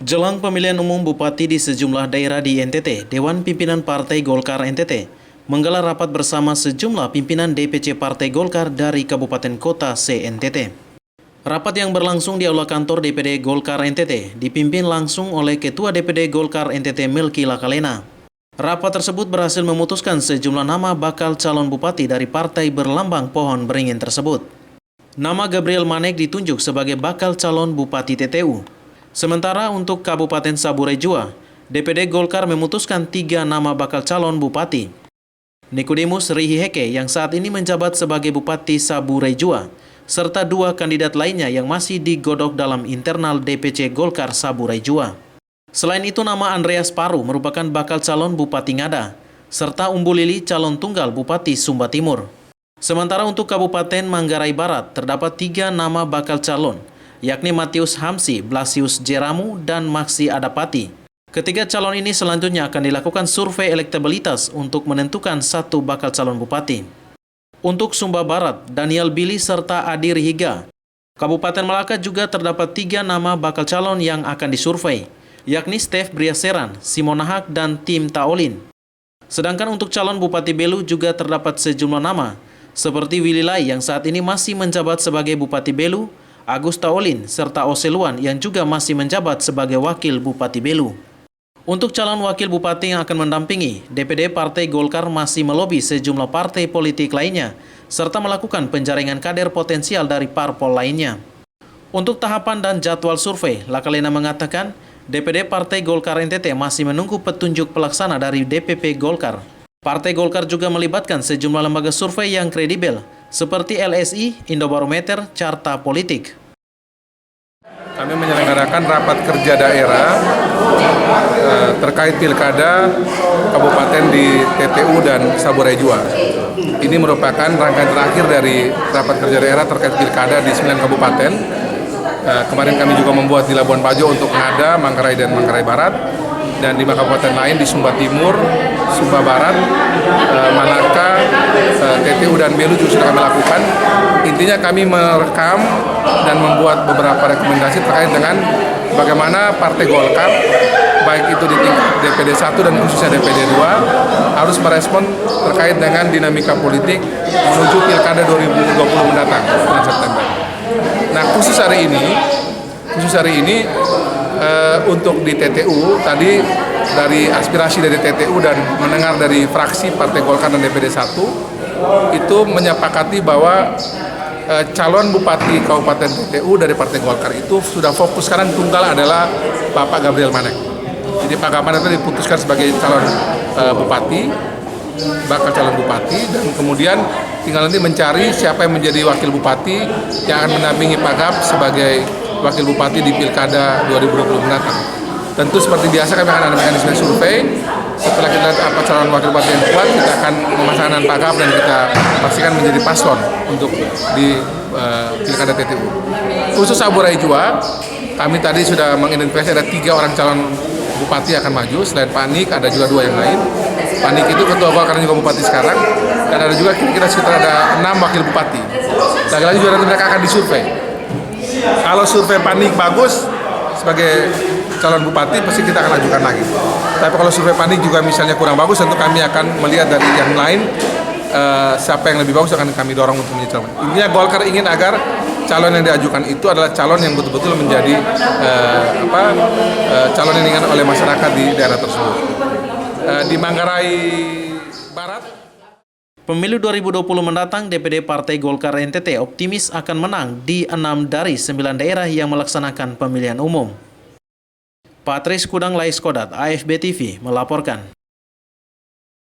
Jelang pemilihan umum bupati di sejumlah daerah di NTT, Dewan Pimpinan Partai Golkar NTT menggelar rapat bersama sejumlah pimpinan DPC Partai Golkar dari Kabupaten Kota se-NTT. Rapat yang berlangsung di aula kantor DPD Golkar NTT dipimpin langsung oleh Ketua DPD Golkar NTT Melki Lakalena. Rapat tersebut berhasil memutuskan sejumlah nama bakal calon bupati dari partai berlambang pohon beringin tersebut. Nama Gabriel Manek ditunjuk sebagai bakal calon bupati TTU. Sementara untuk Kabupaten Saburai Jua, DPD Golkar memutuskan 3 nama bakal calon bupati. Nikodemus Rihiheke yang saat ini menjabat sebagai Bupati Saburai Jua, serta 2 kandidat lainnya yang masih digodok dalam internal DPC Golkar Saburai Jua. Selain itu, nama Andreas Paru merupakan bakal calon Bupati Ngada, serta Umbu Lili calon tunggal Bupati Sumba Timur. Sementara untuk Kabupaten Manggarai Barat, terdapat 3 nama bakal calon, yakni Matius Hamsi, Blasius Jeramu, dan Maksi Adapati. Ketiga calon ini selanjutnya akan dilakukan survei elektabilitas untuk menentukan 1 bakal calon bupati. Untuk Sumba Barat, Daniel Billy serta Adi Rihiga. Kabupaten Malaka juga terdapat 3 nama bakal calon yang akan disurvei, yakni Steph Briaseran, Simon Nahak, dan Tim Taolin. Sedangkan untuk calon Bupati Belu juga terdapat sejumlah nama, seperti Willy Lai yang saat ini masih menjabat sebagai Bupati Belu, Agus Taolin, serta Oseluan yang juga masih menjabat sebagai Wakil Bupati Belu. Untuk calon Wakil Bupati yang akan mendampingi, DPD Partai Golkar masih melobi sejumlah partai politik lainnya, serta melakukan penjaringan kader potensial dari parpol lainnya. Untuk tahapan dan jadwal survei, Lakalena mengatakan, DPD Partai Golkar NTT masih menunggu petunjuk pelaksana dari DPP Golkar. Partai Golkar juga melibatkan sejumlah lembaga survei yang kredibel, seperti LSI, Indobarometer, Carta Politik. Kami menyelenggarakan rapat kerja daerah terkait pilkada kabupaten di TTU dan Saburai Jua. Ini merupakan rangkaian terakhir dari rapat kerja daerah terkait pilkada di 9 kabupaten. Kemarin kami juga membuat di Labuan Bajo untuk Ngada, Manggarai, dan Manggarai Barat. Dan 5 kabupaten lain di Sumba Timur, Sumba Barat, Malaka, TTU dan Belu juga sudah kami lakukan. Intinya kami merekam dan membuat beberapa rekomendasi terkait dengan bagaimana Partai Golkar, baik itu di tingkat DPD 1 dan khususnya DPD 2, harus merespon terkait dengan dinamika politik menuju Pilkada 2020 mendatang, bulan September. Nah, khusus hari ini untuk di TTU, tadi dari aspirasi dari TTU dan mendengar dari fraksi Partai Golkar dan DPD 1, itu menyepakati bahwa calon Bupati Kabupaten TTU dari Partai Golkar itu sudah fokus sekarang tunggal adalah Bapak Gabriel Manek. Jadi Pak Gabriel itu diputuskan sebagai calon Bupati, bakal calon Bupati, dan kemudian tinggal nanti mencari siapa yang menjadi Wakil Bupati yang akan mendampingi Pak Gab sebagai Wakil Bupati di Pilkada 2020 mendatang. Tentu seperti biasa kami akan ada mekanisme survei. Setelah kita lihat apa calon Wakil Bupati yang kuat, kita akan memasangkan Pak Gab dan kita pastikan menjadi paslon untuk di Pilkada TTU. Khusus Saburai Jua, kami tadi sudah mengidentifikasi ada 3 orang calon Bupati akan maju. Selain Pak Nik, ada juga 2 yang lain. Pak Nik itu ketua Golkar juga Bupati sekarang, dan ada juga kira-kira sekitar ada 6 Wakil Bupati. Lagi-lagi juga nanti mereka akan disurvei. Kalau survei Pak Nik bagus sebagai calon bupati, pasti kita akan ajukan lagi. Tapi kalau survei Pak Nik juga misalnya kurang bagus, tentu kami akan melihat dari yang lain siapa yang lebih bagus akan kami dorong untuk menjadi calon. Intinya Golkar ingin agar calon yang diajukan itu adalah calon yang betul-betul menjadi calon yang diinginkan oleh masyarakat di daerah tersebut. Di Manggarai Barat, Pemilu 2020 mendatang, DPD Partai Golkar NTT optimis akan menang di 6 dari 9 daerah yang melaksanakan pemilihan umum. Patris Kudang Laiskodat, AFB TV, melaporkan.